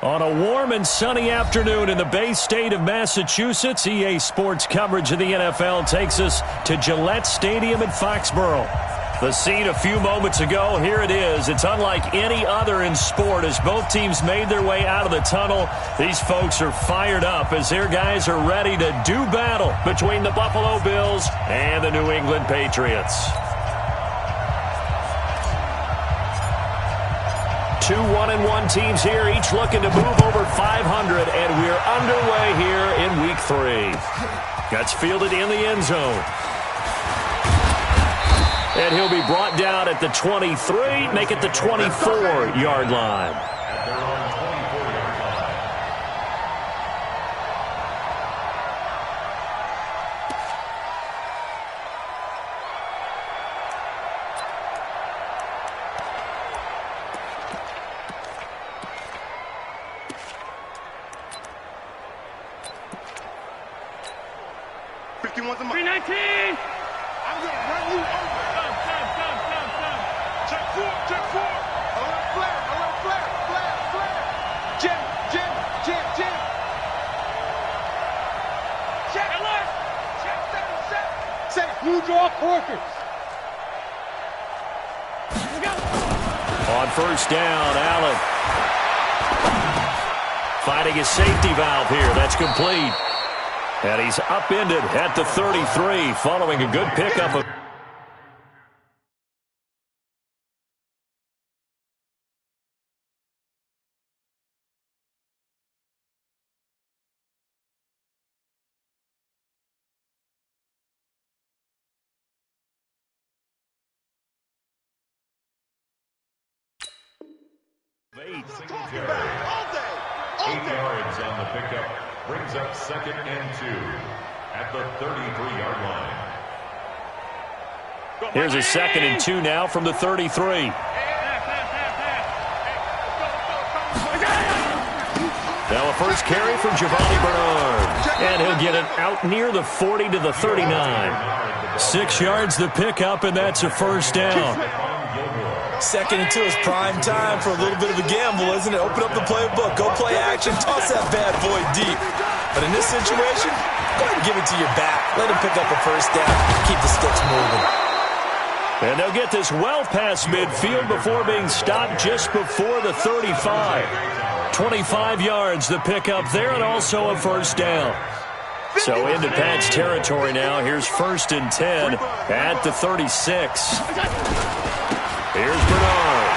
On a warm and sunny afternoon in the Bay State of Massachusetts, EA Sports coverage of the NFL takes us to Gillette Stadium in Foxborough. The scene a few moments ago, here it is. It's unlike any other in sport as both teams made their way out of the tunnel. These folks are fired up as their guys are ready to do battle between the Buffalo Bills and the New England Patriots. Two 1-1 teams here, each looking to move over 500, and we're underway here in Week 3. Gets fielded in the end zone. And he'll be brought down at the 23, make it the 24-yard line. On first down, Allen. Finding his safety valve here. That's complete. And he's upended at the 33 following a good pickup of... Eight yards on the pickup brings up 2nd and 2 at the 33-yard line. Here's a 2nd and 2 now from the 33. Now a first carry from Giovanni Bernard. And he'll get it out near the 40 to the 39. 6 yards the pickup, and that's a first down. 2nd and 2 is prime time for a little bit of a gamble, isn't it? Open up the playbook, go play action, toss that bad boy deep. But in this situation, go ahead and give it to your back. Let him pick up a first down. Keep the sticks moving. And they'll get this well past midfield before being stopped just before the 35. 25 yards the pickup there, and also a first down. So into Pat's territory now. Here's 1st and 10 at the 36. Here's Bernard.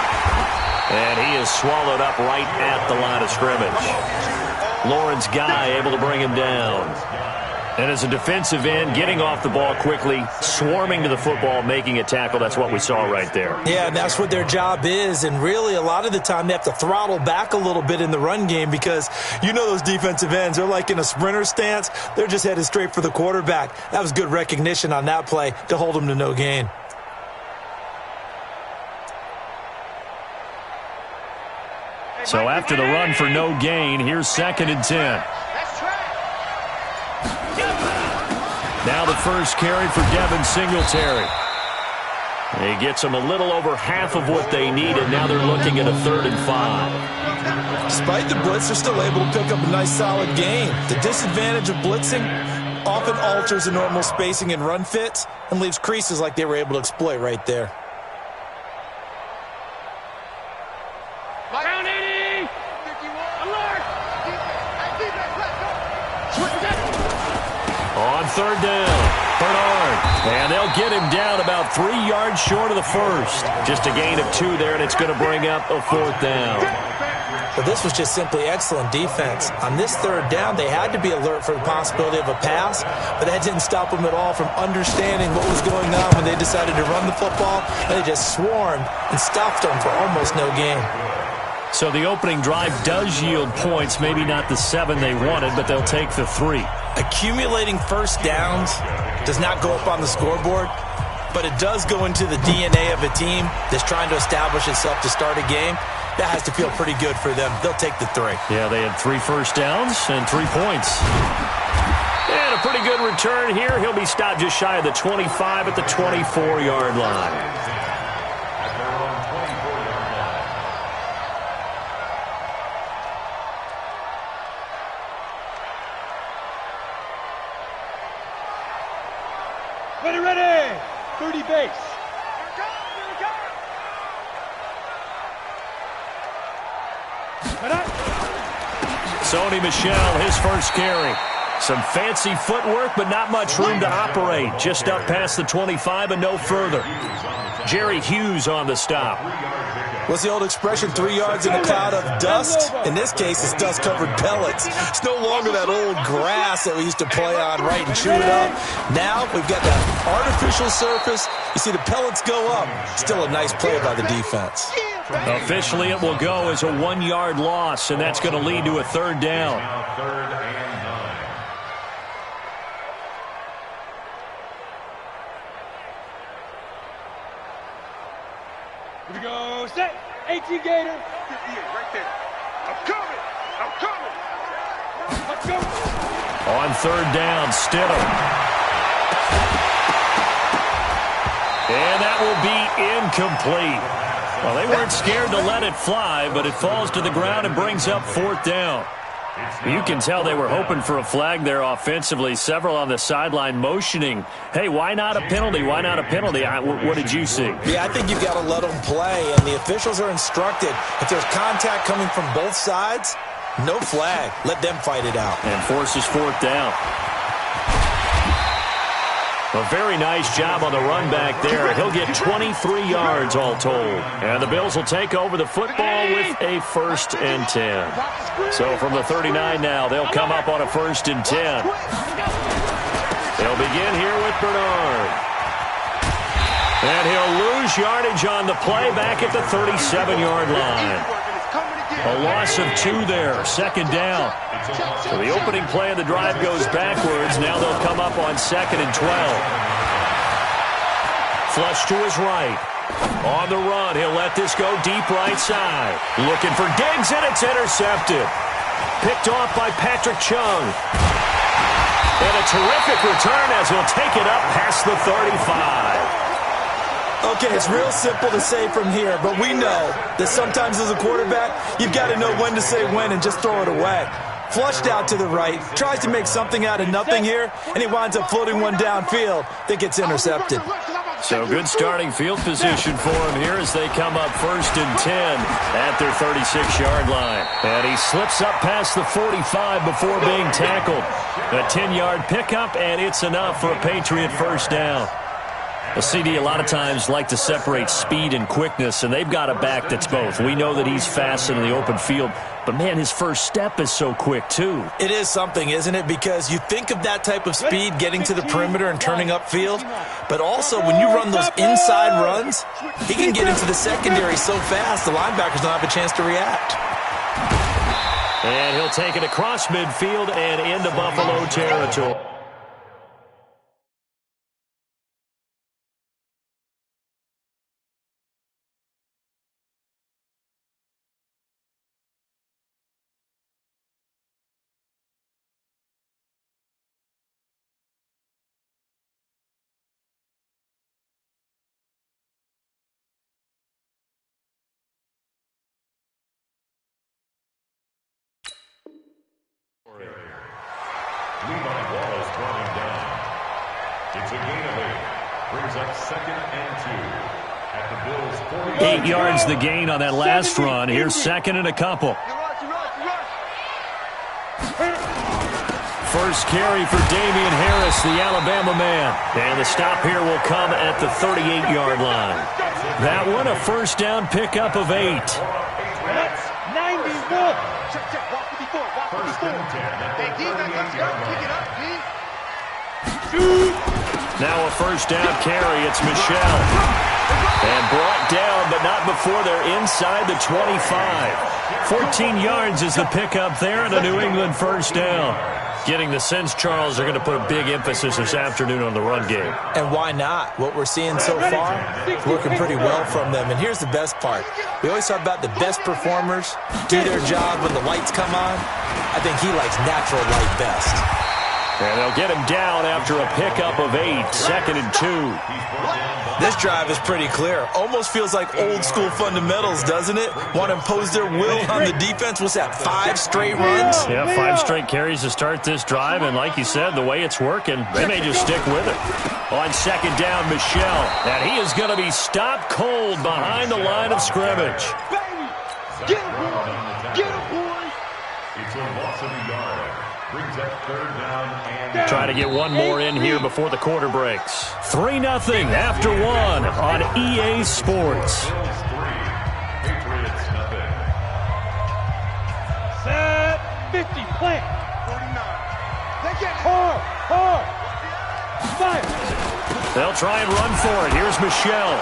And he is swallowed up right at the line of scrimmage. Lawrence Guy able to bring him down. And as a defensive end, getting off the ball quickly, swarming to the football, making a tackle, that's what we saw right there. Yeah, and that's what their job is. And really, a lot of the time, they have to throttle back a little bit in the run game because you know those defensive ends, they're like in a sprinter stance. They're just headed straight for the quarterback. That was good recognition on that play to hold them to no gain. So after the run for no gain, here's 2nd and 10. Now the first carry for Devin Singletary. He gets them a little over half of what they needed. Now they're looking at a 3rd and 5. Despite the blitz, they're still able to pick up a nice solid gain. The disadvantage of blitzing often alters the normal spacing and run fits and leaves creases like they were able to exploit right there. On 3rd down, Bernard. And they'll get him down about 3 yards short of the first. Just a gain of 2 there, and it's going to bring up a 4th down. But this was just simply excellent defense. On this 3rd down, they had to be alert for the possibility of a pass, but that didn't stop them at all from understanding what was going on when they decided to run the football. And they just swarmed and stopped them for almost no gain. So the opening drive does yield points, maybe not the 7 they wanted, but they'll take the 3. Accumulating first downs does not go up on the scoreboard, but it does go into the DNA of a team that's trying to establish itself to start a game. That has to feel pretty good for them. They'll take the 3. Yeah, they had 3 first downs and 3 points. And a pretty good return here. He'll be stopped just shy of the 25 at the 24-yard line. 30 base. Sony Michel, his first carry. Some fancy footwork, but not much room to operate. Just up past the 25 and no further. Jerry Hughes on the stop. What's the old expression, 3 yards in a cloud of dust? In this case, it's dust-covered pellets. It's no longer that old grass that we used to play on, right, and chew it up. Now we've got that artificial surface. You see the pellets go up. Still a nice play by the defense. Officially, it will go as a 1-yard loss, and that's going to lead to a third down. Third and 9. Here we go. Set. 18 Gator. Right there. I'm coming. I'm coming. Let's go. On third down, Stidham. And that will be incomplete. Well, they weren't scared to let it fly, but it falls to the ground and brings up fourth down. You can tell they were hoping for a flag there offensively. Several on the sideline motioning, hey, why not a penalty? Why not a penalty? What did you see? Yeah, I think you've got to let them play, and the officials are instructed. If there's contact coming from both sides, no flag. Let them fight it out. And forces fourth down. A very nice job on the run back there. He'll get 23 yards all told. And the Bills will take over the football with a 1st and 10. So from the 39 now, they'll come up on a 1st and 10. They'll begin here with Bernard. And he'll lose yardage on the play back at the 37-yard line. A loss of 2 there, 2nd down. So the opening play of the drive goes backwards. Now they'll come up on 2nd and 12. Flush to his right. On the run, he'll let this go deep right side. Looking for Diggs, and it's intercepted. Picked off by Patrick Chung. And a terrific return as he'll take it up past the 35. Okay, it's real simple to say from here, but we know that sometimes as a quarterback, you've got to know when to say when and just throw it away. Flushed out to the right, tries to make something out of nothing here, and he winds up floating one downfield that gets intercepted. So good starting field position for him here as they come up 1st and 10 at their 36-yard line. And he slips up past the 45 before being tackled. A 10-yard pickup, and it's enough for a Patriot 1st down. Well, CD, a lot of times like to separate speed and quickness, and they've got a back that's both. We know that he's fast in the open field, but, man, his first step is so quick, too. It is something, isn't it? Because you think of that type of speed getting to the perimeter and turning upfield, but also when you run those inside runs, he can get into the secondary so fast the linebackers don't have a chance to react. And he'll take it across midfield and into Buffalo territory. Levi Wallace brought him down. It's a gain of 8. Brings up 2nd and 2 at the Bills' 40. 8 yards the gain on that last run. Here's 2nd and a couple. First carry for Damian Harris, the Alabama man. And the stop here will come at the 38-yard line. That one a 1st down pickup of 8. That's 91. Check. Walk 54. Walk 54. Now a 1st down carry. It's Michel. And brought down, but not before they're inside the 25. 14 yards is the pickup there and a New England 1st down. Getting the sense, Charles, they're going to put a big emphasis this afternoon on the run game. And why not? What we're seeing so far is working pretty well from them. And here's the best part. We always talk about the best performers do their job when the lights come on. I think he likes natural light best. And they'll get him down after a pickup of 8, 2nd and 2. This this drive is pretty clear. Almost feels like old school fundamentals, doesn't it? Want to impose their will on the defense. What's that, 5 straight runs? Yeah, 5 straight carries to start this drive, and like you said, the way it's working, they may just stick with it. On second down, Michel, and he is going to be stopped cold behind the line of scrimmage. Get him, boy! Get him, boy! It's a loss of a yard. Brings up third down and... Try to get one more in here before the quarter breaks. 3-0 after 1 on EA Sports. Bills 3, Patriots nothing. Set 50, plant. 49. They get hard. Fire. They'll try and run for it. Here's Michel.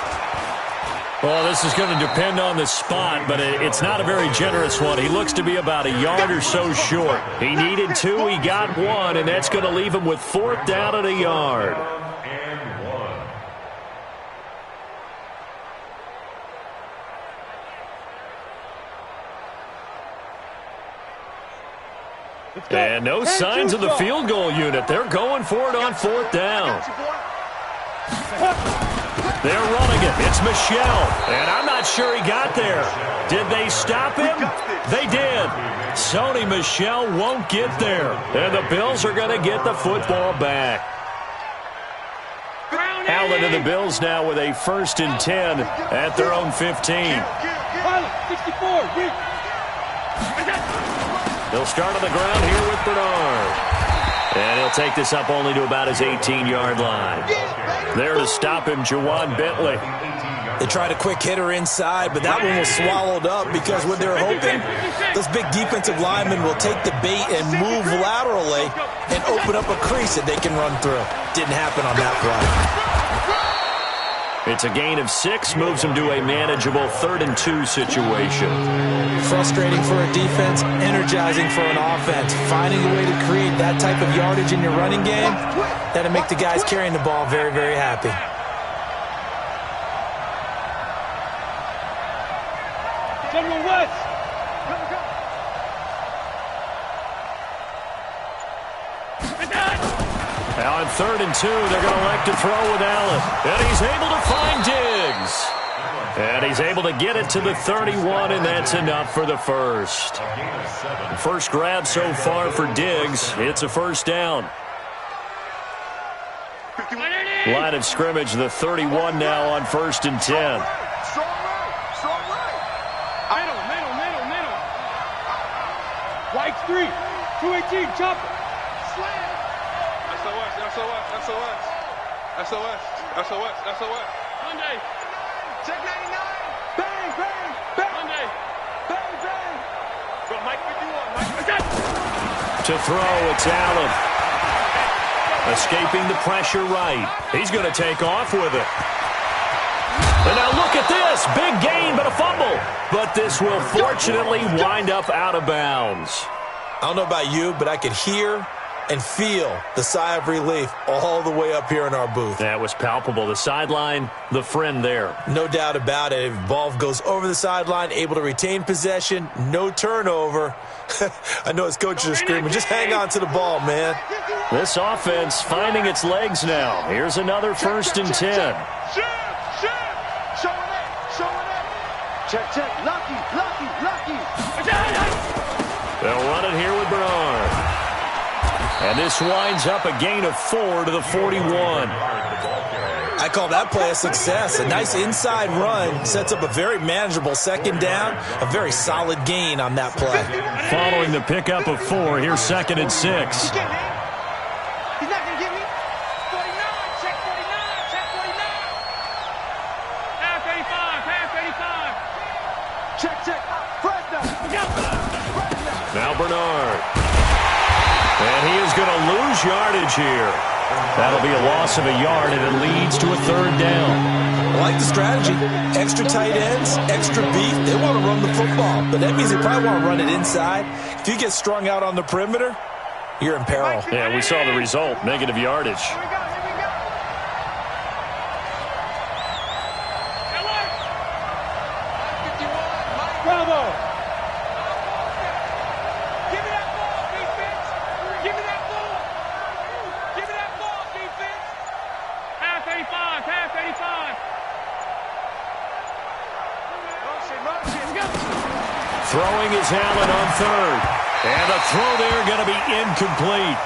Well, this is going to depend on the spot, but it's not a very generous one. He looks to be about a yard or so short. He needed 2, he got 1, and that's going to leave him with 4th down at a yard. And 1. And no signs of the field goal unit. They're going for it on 4th down. They're running it. It's Michel. And I'm not sure he got there. Did they stop him? They did. Sony Michel won't get there. And the Bills are going to get the football back. Allen and the Bills now with a 1st and 10 at their own 15. 64, They'll start on the ground here with Bernard. And he'll take this up only to about his 18-yard line. There to stop him, Jawan Bentley. They tried a quick hitter inside, but that one was swallowed up because what they're hoping, this big defensive lineman will take the bait and move laterally and open up a crease that they can run through. Didn't happen on that play. It's a gain of 6, moves him to a manageable 3rd and 2 situation. Frustrating for a defense, energizing for an offense. Finding a way to create that type of yardage in your running game, that'll make the guys carrying the ball very, very happy. General West. Now on 3rd and 2, they're going to elect to throw with Allen. And he's able to find Diggs. And he's able to get it to the 31, and that's enough for the first. First grab so far for Diggs. It's a 1st down. Line of scrimmage, the 31 now on 1st and 10. Middle. White's 3. 218, chopper. Slam. SOS. Monday. Check 99. Bang. Monday. Bang. From Mike 51. To throw, it's Allen. Escaping the pressure right. He's going to take off with it. And now look at this. Big gain, but a fumble. But this will fortunately wind up out of bounds. I don't know about you, but I could hear and feel the sigh of relief all the way up here in our booth. That was palpable. The sideline, the friend there. No doubt about it. If ball goes over the sideline, able to retain possession, no turnover. I know his coaches are screaming, just hang on to the ball, man. This offense finding its legs now. Here's another 1st and 10. Showing it. Check. Lucky. They'll run it here with Bernard. And this winds up a gain of 4 to the 41. I call that play a success. A nice inside run sets up a very manageable 2nd down. A very solid gain on that play. Following the pickup of 4, here's 2nd and 6. He's not going to get me. 49. Check 49. Half 85. Check. Fresno. Now Bernard. And he is going to lose yardage here. That'll be a loss of a yard, and it leads to a 3rd down. I like the strategy. Extra tight ends, extra beef. They want to run the football, but that means they probably want to run it inside. If you get strung out on the perimeter, you're in peril. Yeah, we saw the result, negative yardage. Bravo. Half 85. Throwing is Allen on third. And the throw there going to be incomplete.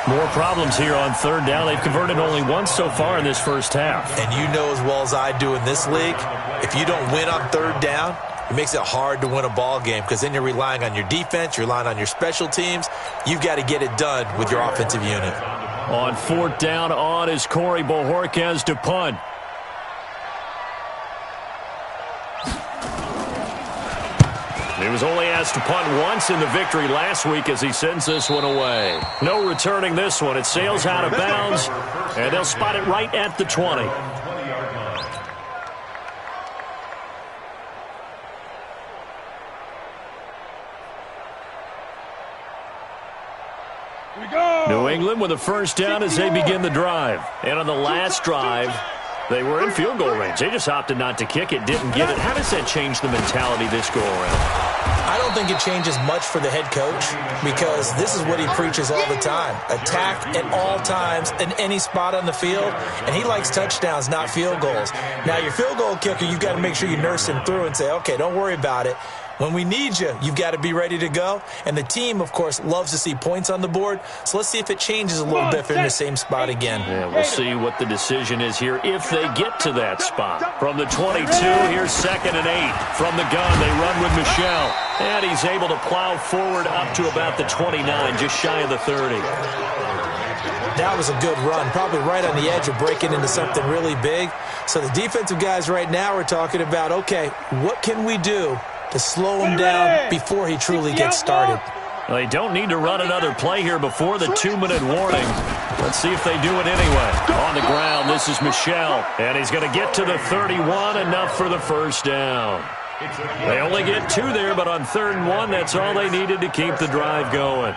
More problems here on third down. They've converted only once so far in this first half. And you know as well as I do in this league, if you don't win on third down, it makes it hard to win a ball game because then you're relying on your defense, you're relying on your special teams. You've got to get it done with your offensive unit. On fourth down on is Corey Bojorquez to punt. He was only asked to punt once in the victory last week as he sends this one away. No returning this one. It sails out of bounds, and they'll spot it right at the 20. New England with a first down as they begin the drive. And on the last drive, they were in field goal range. They just opted not to kick it, didn't get it. How does that change the mentality this go around? I don't think it changes much for the head coach because this is what he preaches all the time. Attack at all times in any spot on the field, and he likes touchdowns, not field goals. Now, your field goal kicker, you've got to make sure you nurse him through and say, okay, don't worry about it. When we need you, you've got to be ready to go. And the team, of course, loves to see points on the board. So let's see if it changes a little bit if they're in the same spot again. Yeah, we'll see what the decision is here if they get to that spot. From the 22, here's 2nd and 8. From the gun, they run with Michel. And he's able to plow forward up to about the 29, just shy of the 30. That was a good run, probably right on the edge of breaking into something really big. So the defensive guys right now are talking about, okay, what can we do to slow him down before he truly gets started? Well, they don't need to run another play here before the 2-minute warning. Let's see if they do it anyway. On the ground, this is Michel, and he's going to get to the 31, enough for the first down. They only get 2 there, but on 3rd and 1, that's all they needed to keep the drive going.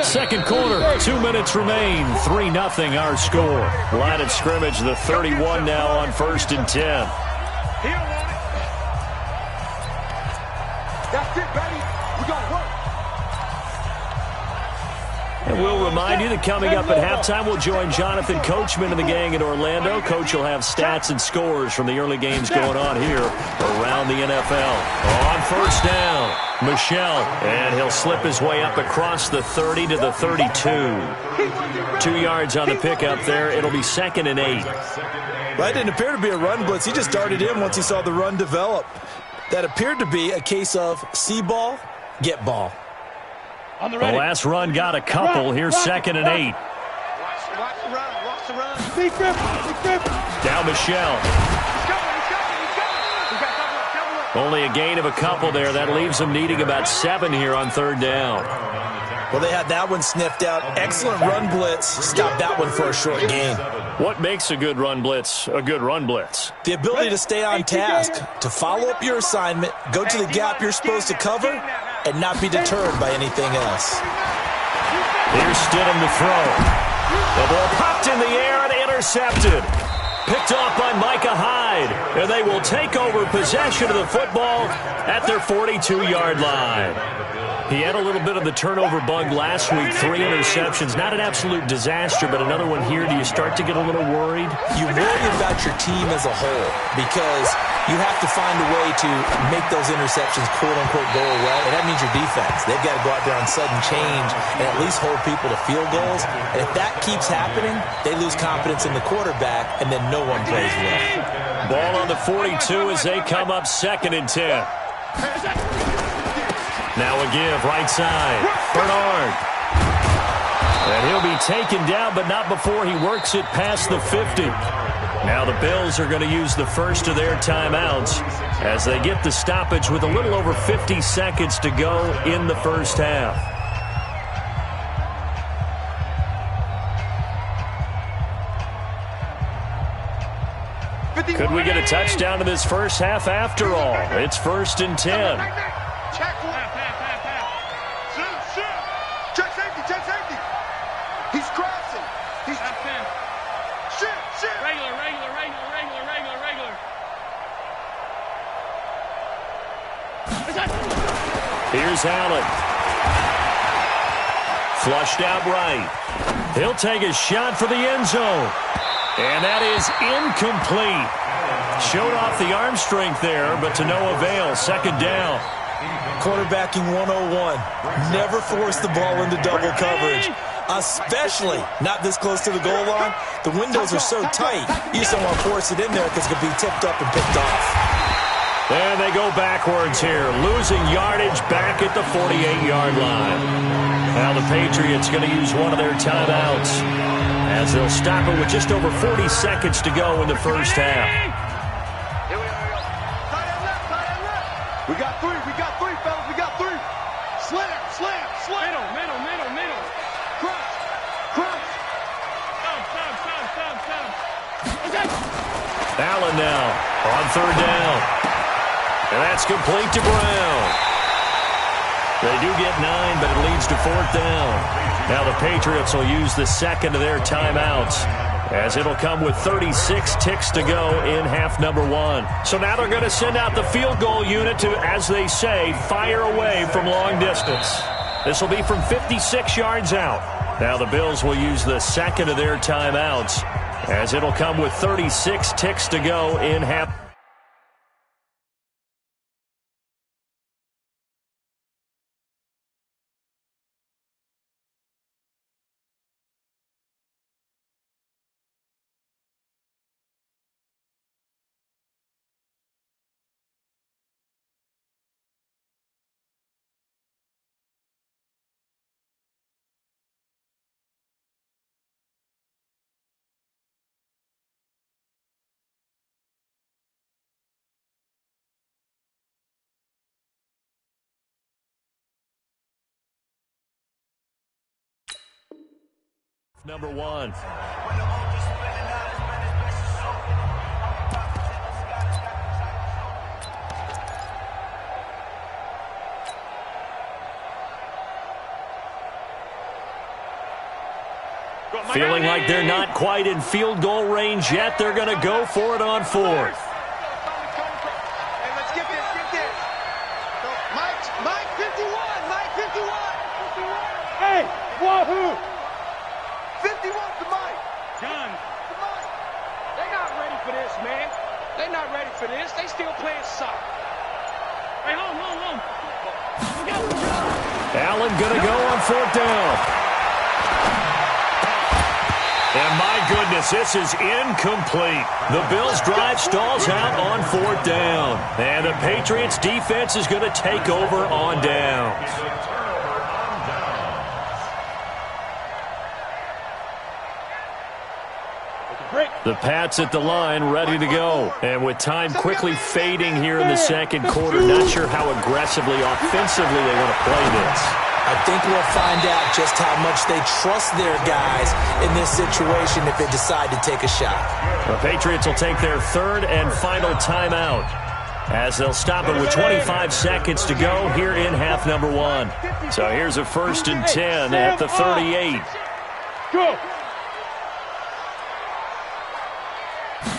Second quarter, 2 minutes remain, 3-0 our score. Line of scrimmage, the 31 now on 1st and 10. That's it, baby. We gonna work. And we'll remind you that coming up at halftime, we'll join Jonathan Coachman and the gang in Orlando. Coach will have stats and scores from the early games going on here around the NFL. On first down, Michel, and he'll slip his way up across the 30 to the 32. 2 yards on the pickup there. It'll be 2nd and 8. Well, it didn't appear to be a run blitz. He just darted in once he saw the run develop. That appeared to be a case of see ball, get ball. The last run got a couple. Here's 2nd and 8. Watch the run. Watch the run. Big grip. Down Michel. Only a gain of a couple there. That leaves them needing about 7 here on 3rd down. Well, they had that one sniffed out. Excellent run blitz. Stopped that one for a short gain. What makes a good run blitz a good run blitz? The ability to stay on task, to follow up your assignment, go to the gap you're supposed to cover, and not be deterred by anything else. Here's Stidham to throw. The ball popped in the air and intercepted. Picked off by Micah Hyde. And they will take over possession of the football at their 42-yard line. He had a little bit of the turnover bug last week, 3 interceptions. Not an absolute disaster, but another one here. Do you start to get a little worried? You worry about your team as a whole because you have to find a way to make those interceptions, quote-unquote, go away. And that means your defense. They've got to go out there on sudden change and at least hold people to field goals. And if that keeps happening, they lose confidence in the quarterback, and then no one plays well. Ball on the 42 as they come up 2nd and 10. Now a give, right side. Bernard. And he'll be taken down, but not before he works it past the 50. Now the Bills are going to use the first of their timeouts as they get the stoppage with a little over 50 seconds to go in the first half. Could we get a touchdown in this first half after all? It's 1st and 10. Check safety. He's crossing. He's shit. Regular. Here's Allen. Flushed out right. He'll take a shot for the end zone. And that is incomplete. Showed off the arm strength there, but to no avail. Second down. Quarterbacking 101. Never force the ball into double coverage, especially not this close to the goal line. The windows are so tight, you just don't want to force it in there because it could be tipped up and picked off. And they go backwards here, losing yardage back at the 48-yard line. Now the Patriots going to use one of their timeouts as they'll stop it with just over 40 seconds to go in the first half. We got three, fellas, we got three. Slam. Middle. Crunch. Stop. Allen now on third down. And that's complete to Brown. They do get 9, but it leads to fourth down. Now the Patriots will use the second of their timeouts, as it'll come with 36 ticks to go in half number 1. So now they're going to send out the field goal unit to, as they say, fire away from long distance. This will be from 56 yards out. Now the Bills will use the second of their timeouts, as it'll come with 36 ticks to go in half. Number 1. Feeling like they're not quite in field goal range yet. They're going to go for it on fourth. Hey, let's get this. Mike 51. Hey, wahoo! 51 to Mike. John. To Mike. They're not ready for this, man. They're not ready for this. They still playing soccer. Hey, hold. Allen going to go on fourth down. And my goodness, this is incomplete. The Bills' drive stalls out on fourth down. And the Patriots' defense is going to take over on downs. The Pats at the line, ready to go. And with time quickly fading here in the second quarter, not sure how aggressively, offensively they want to play this. I think we'll find out just how much they trust their guys in this situation if they decide to take a shot. The Patriots will take their third and final timeout, as they'll stop it with 25 seconds to go here in half number 1. So here's a 1st and 10 at the 38. Go.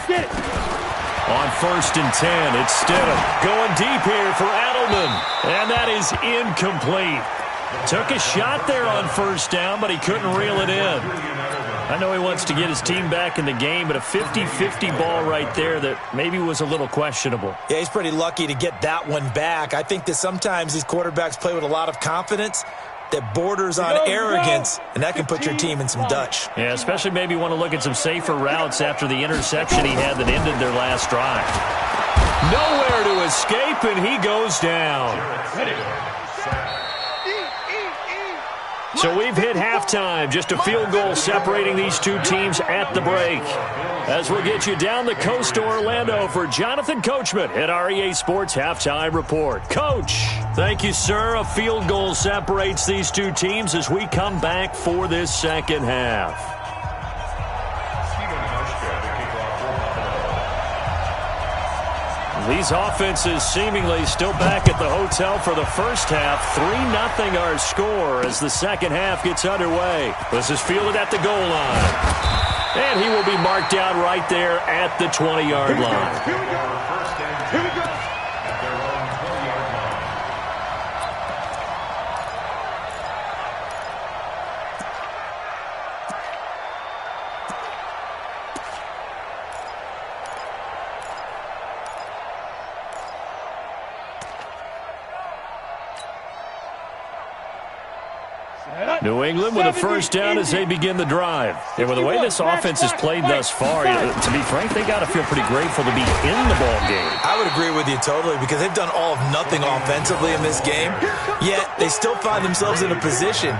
Get it. On 1st and 10, it's Stidham going deep here for Edelman. And that is incomplete. Took a shot there on first down, but he couldn't reel it in. I know he wants to get his team back in the game, but a 50-50 ball right there that maybe was a little questionable. Yeah, he's pretty lucky to get that one back. I think that sometimes these quarterbacks play with a lot of confidence that borders on arrogance, and that can put your team in some Dutch. Yeah, especially maybe want to look at some safer routes after the interception he had that ended their last drive. Nowhere to escape, and he goes down. So we've hit halftime, just a field goal separating these two teams at the break. As we'll get you down the coast to Orlando for Jonathan Coachman at our EA Sports Halftime Report. Coach, thank you, sir. A field goal separates these two teams as we come back for this second half. These offenses seemingly still back at the hotel for the first half. 3-0 our score as the second half gets underway. This is fielded at the goal line. And he will be marked down right there at the 20-yard line. Here we go. First and 10. Here we go. At their own 20-yard line. New England with a first down as they begin the drive. And with the way this offense has played thus far, to be frank, they got to feel pretty grateful to be in the ball game. I would agree with you totally because they've done all of nothing offensively in this game, yet they still find themselves in a position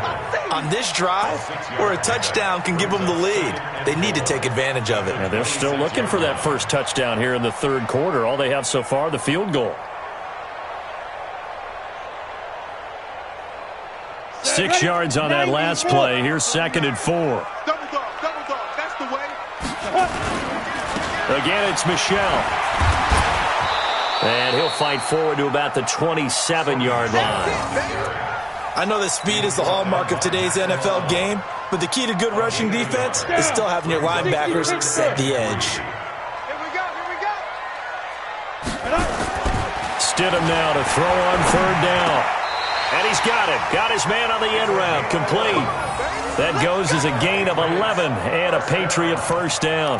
on this drive where a touchdown can give them the lead. They need to take advantage of it. And they're still looking for that first touchdown here in the third quarter. All they have so far, the field goal. 6 yards on that last play. Here's 2nd and 4. Double dog, that's the way. Again, it's Michel. And he'll fight forward to about the 27-yard line. I know that speed is the hallmark of today's NFL game, but the key to good rushing defense is still having your linebackers set the edge. Here we go. Stidham now to throw on 3rd down. And he's got it. Got his man on the end route. Complete. That goes as a gain of 11 and a Patriot first down.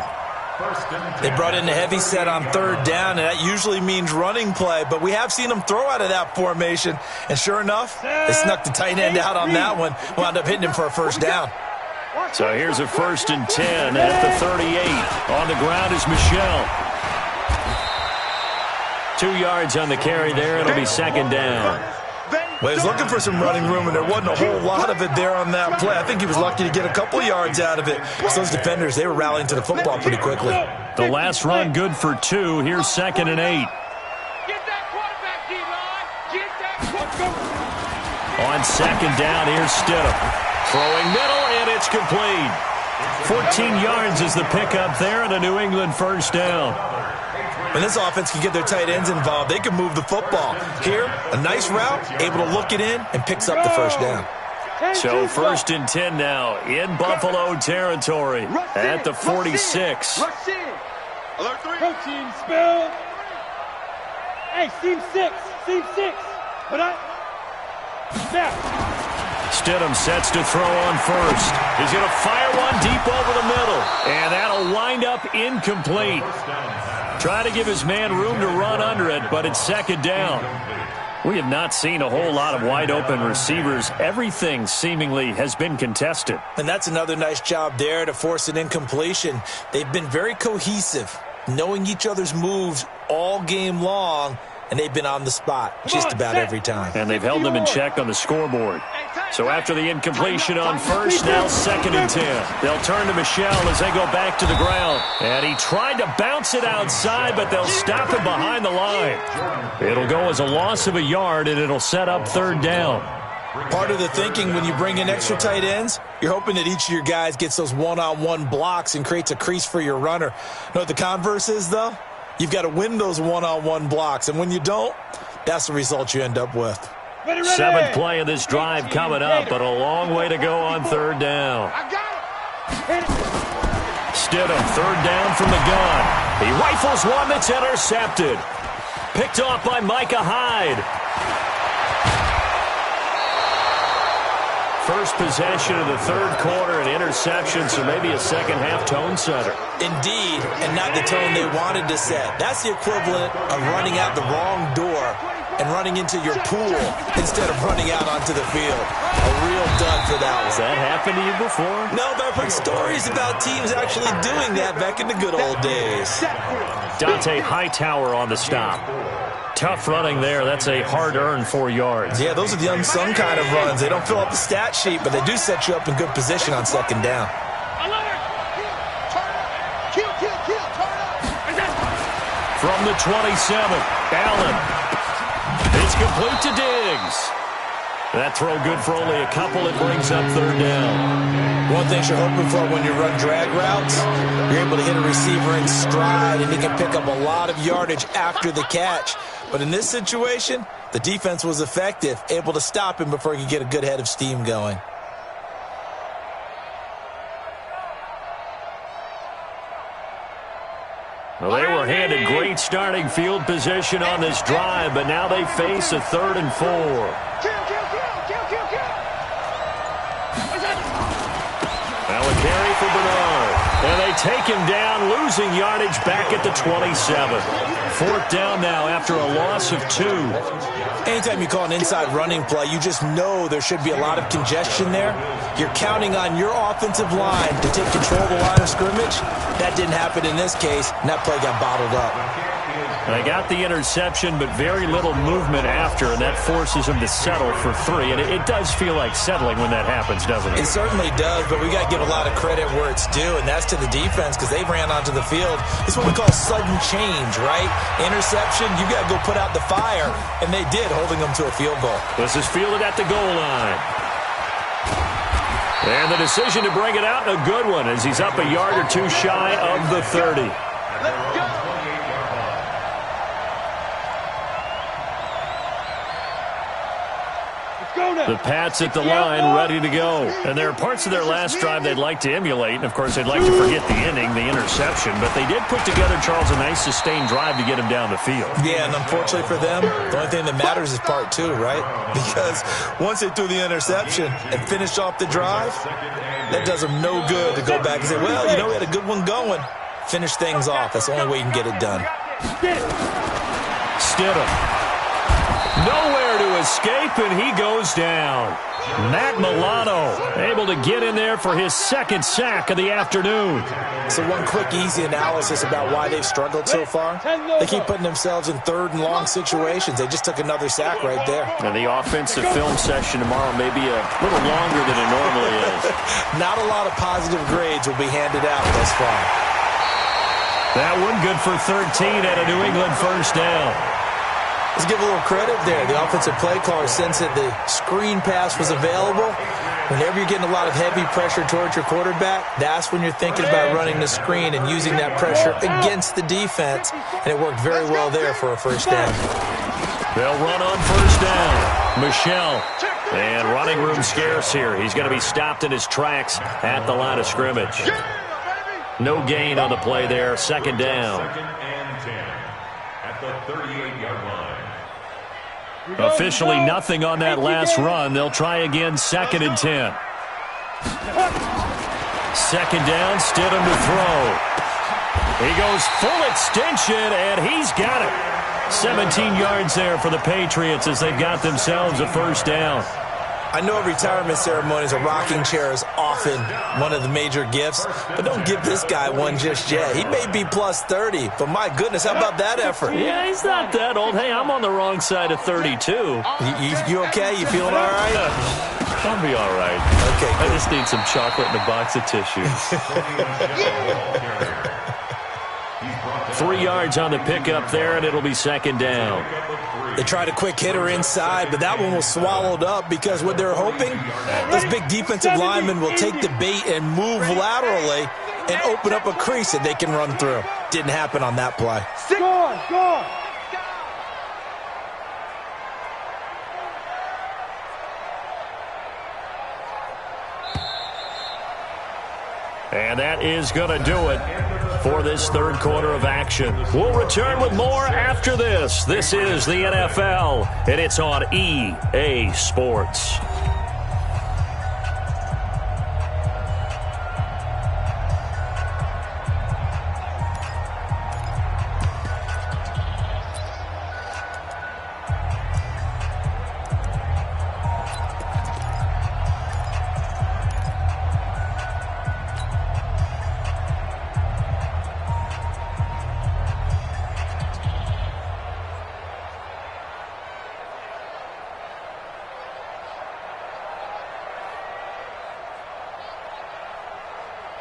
They brought in a heavy set on 3rd down, and that usually means running play, but we have seen them throw out of that formation, and sure enough, they snuck the tight end out on that one, wound up hitting him for a first down. So here's a 1st and 10 at the 38. On the ground is Michel. 2 yards on the carry there. It'll be 2nd down. Well, he was looking for some running room, and there wasn't a whole lot of it there on that play. I think he was lucky to get a couple yards out of it. So those defenders, they were rallying to the football pretty quickly. The last run good for 2. Here's 2nd and 8. Get that quarterback, D-line. Get that quarterback. On 2nd down, here's Stidham. Throwing middle, and it's complete. 14 yards is the pickup there, and a New England first down. When this offense can get their tight ends involved, they can move the football. Here, a nice route, able to look it in, and picks up the first down. So 1st and 10 now in Buffalo territory at the 46. Rush in. Alert 3. Protein spill. Hey, seam 6. Put up. Snap. Stidham sets to throw on 1st. He's going to fire one deep over the middle. And that'll wind up incomplete. Try to give his man room to run under it, but it's 2nd down. We have not seen a whole lot of wide-open receivers. Everything seemingly has been contested. And that's another nice job there to force an incompletion. They've been very cohesive, knowing each other's moves all game long, and they've been on the spot just about every time. And they've held them in check on the scoreboard. So after the incompletion on 1st, now 2nd and 10. They'll turn to Michel as they go back to the ground. And he tried to bounce it outside, but they'll stop him behind the line. It'll go as a loss of a yard, and it'll set up 3rd down. Part of the thinking when you bring in extra tight ends, you're hoping that each of your guys gets those one-on-one blocks and creates a crease for your runner. You know what the converse is, though? You've got to win those one-on-one blocks, and when you don't, that's the result you end up with. 7th play of this drive coming up, but a long way to go on 3rd down. I got it. Stidham, 3rd down from the gun. He rifles one that's intercepted. Picked off by Micah Hyde. First possession of the 3rd quarter, an interception, so maybe a second-half tone setter. Indeed, and not the tone they wanted to set. That's the equivalent of running out the wrong door and running into your pool instead of running out onto the field. A real dud for that one. Has that happened to you before? No, but I've heard stories about teams actually doing that back in the good old days. Dante Hightower on the stop. Tough running there. That's a hard-earned 4 yards. Yeah, those are the unsung kind of runs. They don't fill up the stat sheet, but they do set you up in good position on 2nd down. From the 27, Allen. It's complete to Diggs. That throw good for only a couple. It brings up 3rd down. One thing you're hoping for when you run drag routes, you're able to hit a receiver in stride, and he can pick up a lot of yardage after the catch. But in this situation, the defense was effective, able to stop him before he could get a good head of steam going. Well, they were handed great starting field position on this drive, but now they face a 3rd and 4. Now a carry for Bernard. And they take him down, losing yardage back at the 27. Fourth down now after a loss of 2. Anytime you call an inside running play, you just know there should be a lot of congestion there. You're counting on your offensive line to take control of the line of scrimmage. That didn't happen in this case, and that play got bottled up. They got the interception, but very little movement after, and that forces them to settle for 3. And it does feel like settling when that happens, doesn't it? It certainly does, but we got to give a lot of credit where it's due, and that's to the defense because they ran onto the field. It's what we call sudden change, right? Interception, you got to go put out the fire, and they did, holding them to a field goal. This is fielded at the goal line. And the decision to bring it out, a good one, as he's up a yard or 2 shy of the 30. Let's go. The Pats at the line, ready to go. And there are parts of their last drive they'd like to emulate. And, of course, they'd like to forget the inning, the interception. But they did put together, Charles, a nice sustained drive to get him down the field. Yeah, and unfortunately for them, the only thing that matters is part 2, right? Because once they threw the interception and finished off the drive, that does them no good to go back and say, well, you know, we had a good one going. Finish things off. That's the only way you can get it done. Stidham. Nowhere to escape, and he goes down. Matt Milano able to get in there for his second sack of the afternoon. So one quick, easy analysis about why they've struggled so far. They keep putting themselves in third and long situations. They just took another sack right there. And the offensive film session tomorrow may be a little longer than it normally is. Not a lot of positive grades will be handed out thus far. That one good for 13 at a New England first down. Let's give a little credit there. The offensive play caller sensed that the screen pass was available. Whenever you're getting a lot of heavy pressure towards your quarterback, that's when you're thinking about running the screen and using that pressure against the defense. And it worked very well there for a first down. They'll run on first down. Michel. And running room scarce here. He's going to be stopped in his tracks at the line of scrimmage. No gain on the play there. Second down. Second and 10 at the 38-yard line. Officially nothing on that last run. They'll try again, second and 10. Second down, Stidham to throw. He goes full extension, and he's got it. 17 yards there for the Patriots as they've got themselves a first down. I know at retirement ceremonies, a rocking chair is often one of the major gifts, but don't give this guy one just yet. He may be plus 30, but my goodness, how about that effort? Yeah, he's not that old. Hey, I'm on the wrong side of 32. You okay? You feeling all right? I'll be all right. Okay, I just need some chocolate and a box of tissues. 3 yards on the pickup there, and it'll be second down. They tried a quick hitter inside, but that one was swallowed up because what they're hoping, those big defensive linemen will take the bait and move laterally and open up a crease that they can run through. Didn't happen on that play. Go. And that is going to do it for this third quarter of action. We'll return with more after this. This is the NFL, and it's on EA Sports.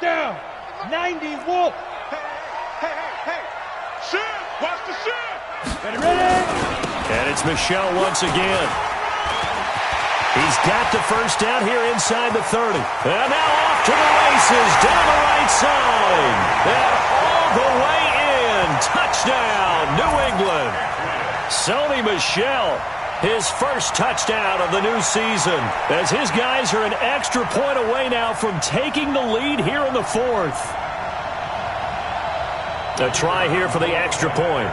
Down. 90 Wolf. Hey. Shit. Watch the shit. Ready? And it's Michel once again. He's got the first down here inside the 30. And now off to the races down the right side. And all the way in. Touchdown, New England. Sony Michel, his first touchdown of the new season, as his guys are an extra point away now from taking the lead here in the fourth. A try here for the extra point.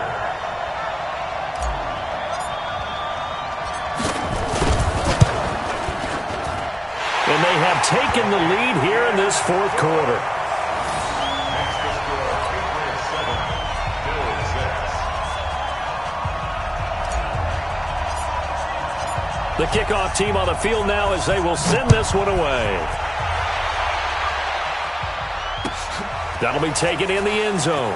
And they have taken the lead here in this fourth quarter. The kickoff team on the field now as they will send this one away. That'll be taken in the end zone.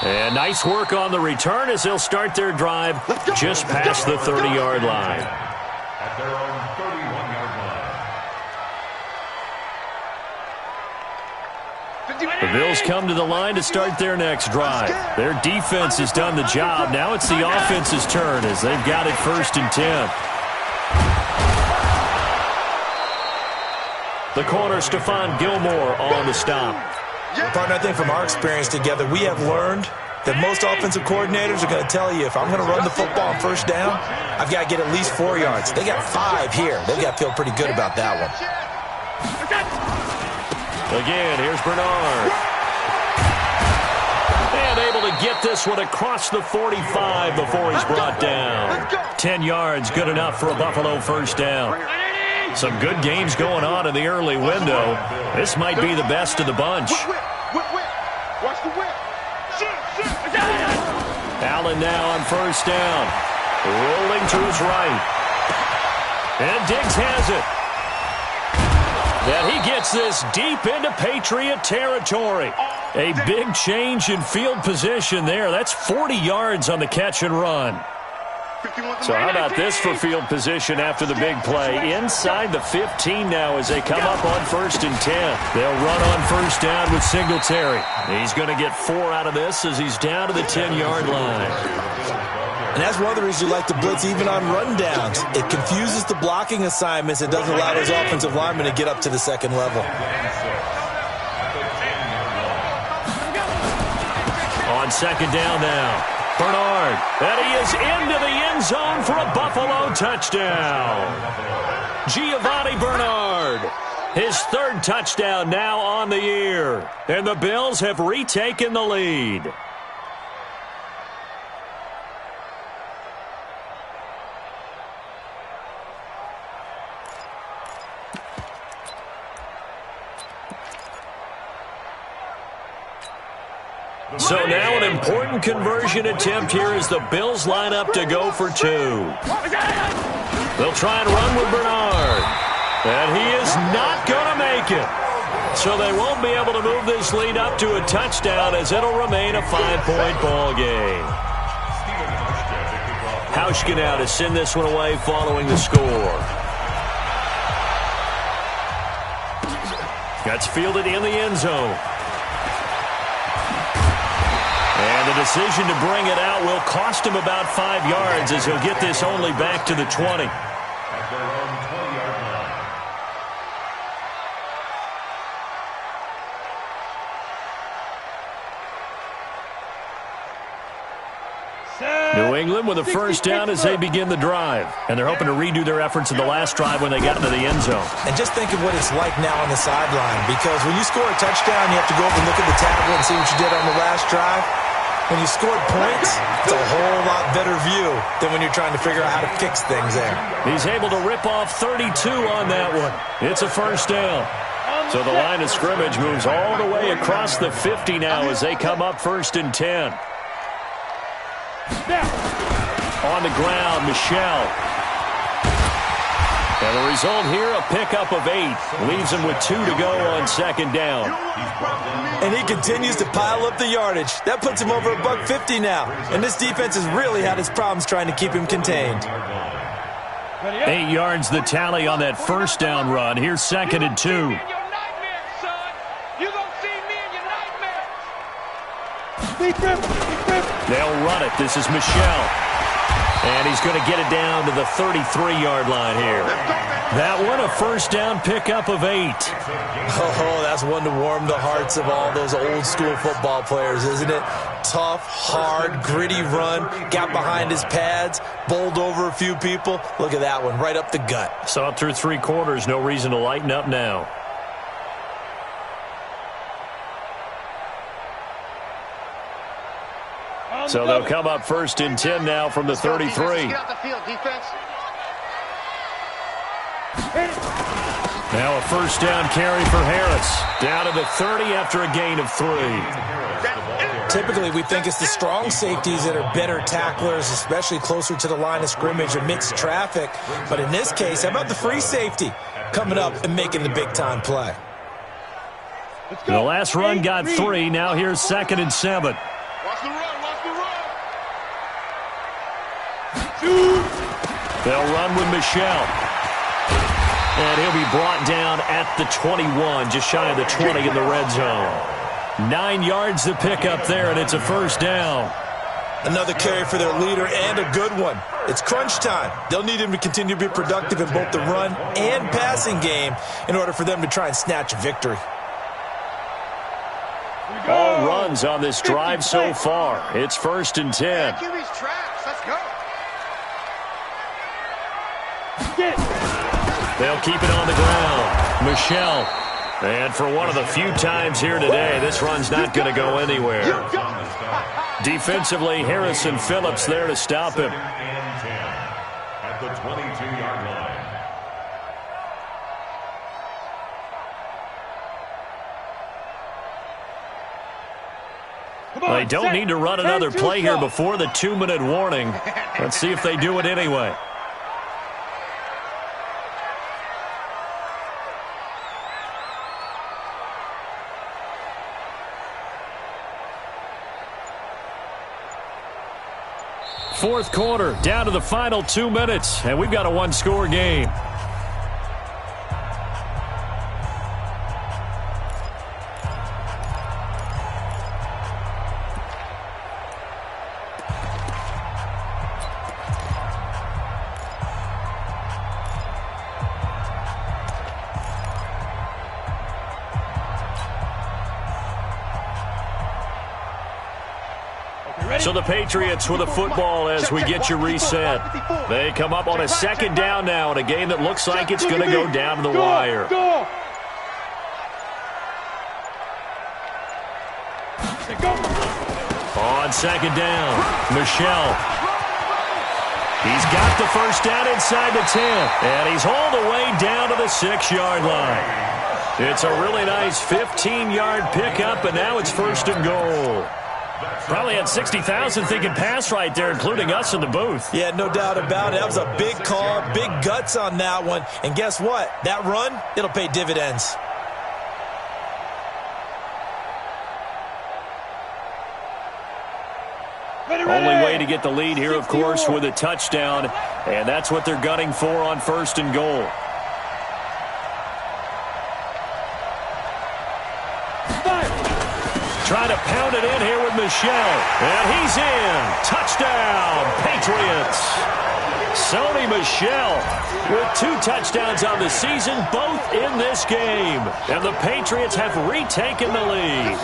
And nice work on the return as they'll start their drive just past the 30-yard line. At their own 31-yard line. The Bills come to the line to start their next drive. Their defense has done the job. Now it's the offense's turn as they've got it 1st and 10. The corner, Stephon Gilmore, on the stop. Partner, I think from our experience together, we have learned that most offensive coordinators are going to tell you, if I'm going to run the football on 1st down, I've got to get at least 4 yards. They got 5 here. They've got to feel pretty good about that one. Again, here's Bernard. And able to get this one across the 45 before he's brought down. 10 yards, good enough for a Buffalo 1st down. Some good games going on in the early window. This might be the best of the bunch. Watch the whip. Allen now on 1st down. Rolling to his right. And Diggs has it. And he gets this deep into Patriot territory. A big change in field position there. That's 40 yards on the catch and run. So how about this for field position after the big play? Inside the 15 now as they come up on 1st and 10. They'll run on 1st down with Singletary. He's going to get 4 out of this as he's down to the 10-yard line. And that's one of the reasons you like to blitz even on rundowns. It confuses the blocking assignments. It doesn't allow those offensive linemen to get up to the 2nd level. On 2nd down now. Bernard, and he is into the end zone for a Buffalo touchdown. Giovanni Bernard, his 3rd touchdown now on the year. And the Bills have retaken the lead. So now an important conversion attempt here as the Bills line up to go for 2. They'll try and run with Bernard. And he is not going to make it. So they won't be able to move this lead up to a touchdown as it'll remain a 5-point ball game. Hauschka now to send this one away following the score. That's fielded in the end zone. And the decision to bring it out will cost him about 5 yards as he'll get this only back to the 20. At their own 20-yard line. New England with a 1st down as they begin the drive. And they're hoping to redo their efforts in the last drive when they got into the end zone. And just think of what it's like now on the sideline, because when you score a touchdown, you have to go up and look at the tablet and see what you did on the last drive. When you scored points, it's a whole lot better view than when you're trying to figure out how to fix things there. He's able to rip off 32 on that one. It's a 1st down. So the line of scrimmage moves all the way across the 50 now as they come up 1st and 10. On the ground, Michel. And the result here, a pickup of 8. Leaves him with 2 to go on 2nd down. And he continues to pile up the yardage. That puts him over $150 now. And this defense has really had its problems trying to keep him contained. 8 yards the tally on that 1st down run. Here's 2nd and 2. They'll run it. This is Michel. And he's going to get it down to the 33-yard line here. That one, a 1st down pickup of 8. Oh, that's one to warm the hearts of all those old-school football players, isn't it? Tough, hard, gritty run. Got behind his pads, bowled over a few people. Look at that one, right up the gut. Saw it through 3 quarters. No reason to lighten up now. So they'll come up 1st and 10 now from the 33. Get out the field, defense. Now a 1st down carry for Harris. Down to the 30 after a gain of 3. Typically, we think it's the strong safeties that are better tacklers, especially closer to the line of scrimmage amidst traffic. But in this case, how about the free safety coming up and making the big-time play? The last run got 3. Now here's 2nd and 7. Watch the run, watch the run. They'll run with Michelle. And he'll be brought down at the 21, just shy of the 20 in the red zone. 9 yards to pick up there, and it's a first down. Another carry for their leader and a good one. It's crunch time. They'll need him to continue to be productive in both the run and passing game in order for them to try and snatch a victory. All runs on this drive so far. It's 1st and 10. QB's trash. Let's go. They'll keep it on the ground. Michelle. And for one of the few times here today, this run's not going to go anywhere. Defensively, Harrison Phillips there to stop him. 2nd and 10 at the 22-yard line. They don't need to run another play here before the 2-minute warning. Let's see if they do it anyway. Fourth quarter, down to the final 2 minutes, and we've got a one-score game. So the Patriots with the football as we get you reset. They come up on a 2nd down now in a game that looks like it's going to go down to the wire. On 2nd down, Michelle. He's got the first down inside the 10, and he's hauled away down to the 6-yard line. It's a really nice 15-yard pickup, and now it's 1st and goal. Probably had 60,000 thinking pass right there, including us in the booth. Yeah, no doubt about it. That was a big call, big guts on that one. And guess what? That run, it'll pay dividends. Only way to get the lead here, of course, with a touchdown. And that's what they're gunning for on 1st and goal. Trying to pound it in here with Michelle. And he's in. Touchdown, Patriots. Sony Michel with 2 touchdowns on the season, both in this game. And the Patriots have retaken the lead.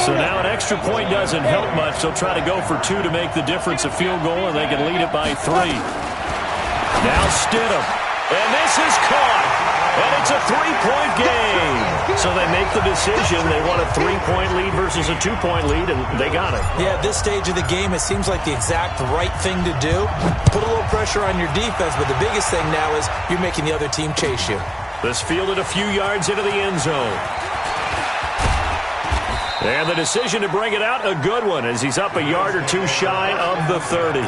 So now an extra point doesn't help much. They'll try to go for 2 to make the difference a field goal, and they can lead it by 3. Now Stidham. And this is caught. And it's a 3-point game. So they make the decision. They want a 3-point lead versus a 2-point lead, and they got it. Yeah, at this stage of the game, it seems like the exact right thing to do. Put a little pressure on your defense, but the biggest thing now is you're making the other team chase you. This fielded a few yards into the end zone. And the decision to bring it out, a good one, as he's up a yard or 2 shy of the 30.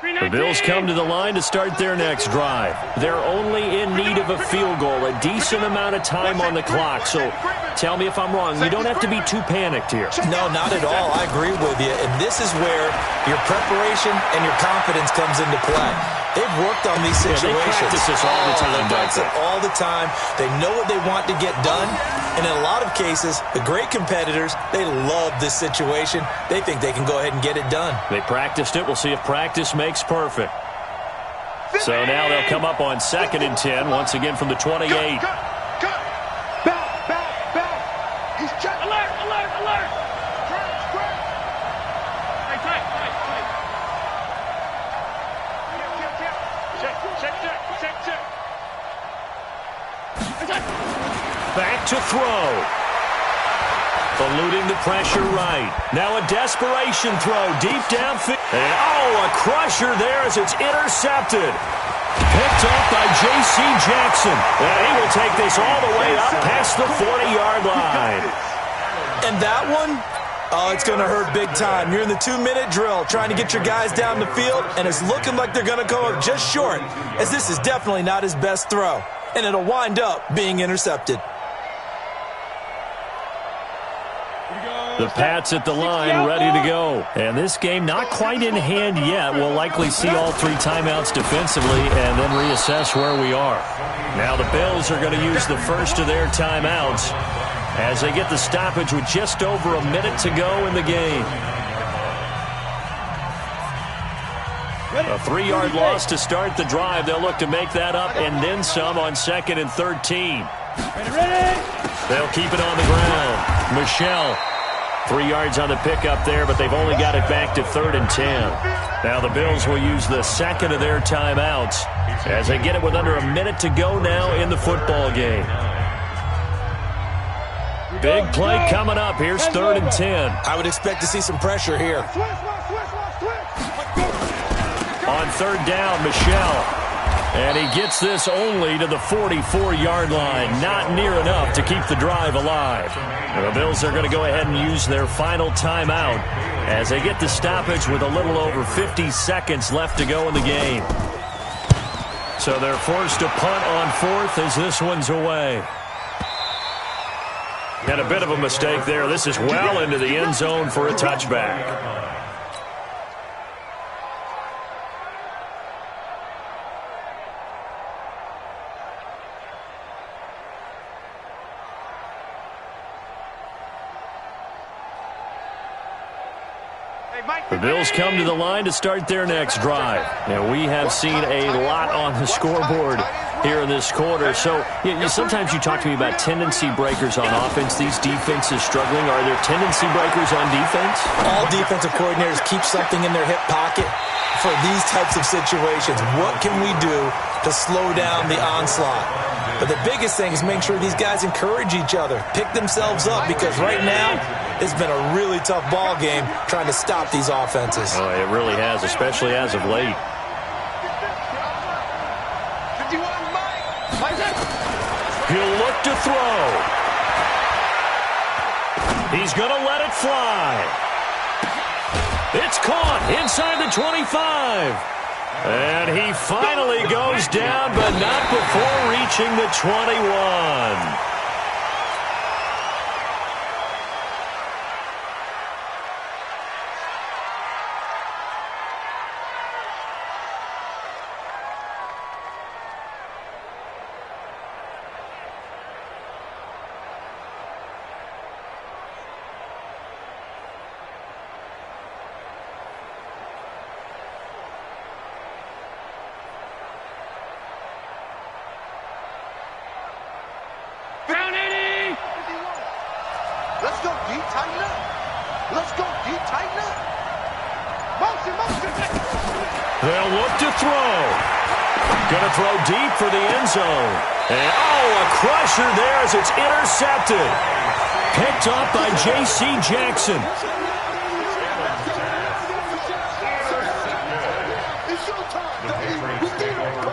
The Bills come to the line to start their next drive. They're only in need of a field goal, a decent amount of time on the clock. So tell me if I'm wrong. You don't have to be too panicked here. No, not at all. I agree with you. And this is where your preparation and your confidence comes into play. They've worked on these situations. They practice this all the time. They practice it all the time. They know what they want to get done. And in a lot of cases, the great competitors, they love this situation. They think they can go ahead and get it done. They practiced it. We'll see if practice makes perfect. So now they'll come up on 2nd and 10, once again from the 28. Back to throw. Eluding the pressure right. Now a desperation throw deep downfield. And a crusher there as it's intercepted. Picked up by J.C. Jackson. And he will take this all the way up past the 40-yard line. And that one, it's going to hurt big time. You're in the 2-minute drill trying to get your guys down the field, and it's looking like they're going to go up just short, as this is definitely not his best throw. And it'll wind up being intercepted. The Pats at the line, ready to go. And this game not quite in hand yet. We'll likely see all 3 timeouts defensively and then reassess where we are. Now the Bills are going to use the first of their timeouts as they get the stoppage with just over a minute to go in the game. A 3-yard loss to start the drive. They'll look to make that up and then some on 2nd and 13. They'll keep it on the ground. Michelle. 3 yards on the pickup there, but they've only got it back to 3rd and 10. Now the Bills will use the second of their timeouts as they get it with under a minute to go now in the football game. Big play coming up. Here's 3rd and 10. I would expect to see some pressure here. On 3rd down, Michelle. And he gets this only to the 44-yard line. Not near enough to keep the drive alive. And the Bills are going to go ahead and use their final timeout as they get the stoppage with a little over 50 seconds left to go in the game. So they're forced to punt on 4th as this one's away. Had a bit of a mistake there. This is well into the end zone for a touchback. The Bills come to the line to start their next drive. And we have seen a lot on the scoreboard here in this quarter. So sometimes you talk to me about tendency breakers on offense. These defenses struggling. Are there tendency breakers on defense? All defensive coordinators keep something in their hip pocket for these types of situations. What can we do to slow down the onslaught? But the biggest thing is make sure these guys encourage each other, pick themselves up, because right now it's been a really tough ball game trying to stop these offenses. Oh, it really has, especially as of late. He'll look to throw. He's going to let it fly. It's caught inside the 25. And he finally goes down, but not before reaching the 21. Let's go deep, tighten up. Let's go deep, tighten up. Motion, motion. They'll look to throw. Going to throw deep for the end zone. And, a crusher there as it's intercepted. Picked up by J.C. Jackson. It's your time.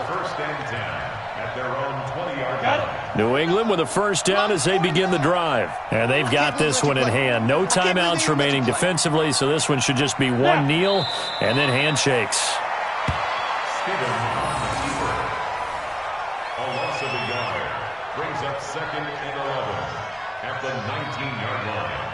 First and 10 at their own 20-yard line. New England with a first down as they begin the drive. And they've got this one in hand. No timeouts remaining defensively, so this one should just be one kneel and then handshakes. A loss of a yard brings up 2nd and 11 at the 19-yard line.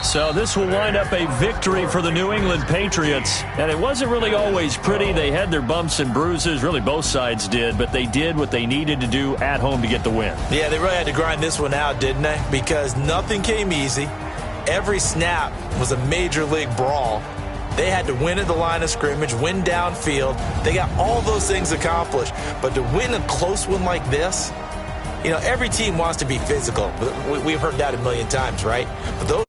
So this will wind up a victory for the New England Patriots. And it wasn't really always pretty. They had their bumps and bruises. Really, both sides did. But they did what they needed to do at home to get the win. Yeah, they really had to grind this one out, didn't they? Because nothing came easy. Every snap was a major league brawl. They had to win at the line of scrimmage, win downfield. They got all those things accomplished. But to win a close one like this, every team wants to be physical. We've heard that a million times, right? But those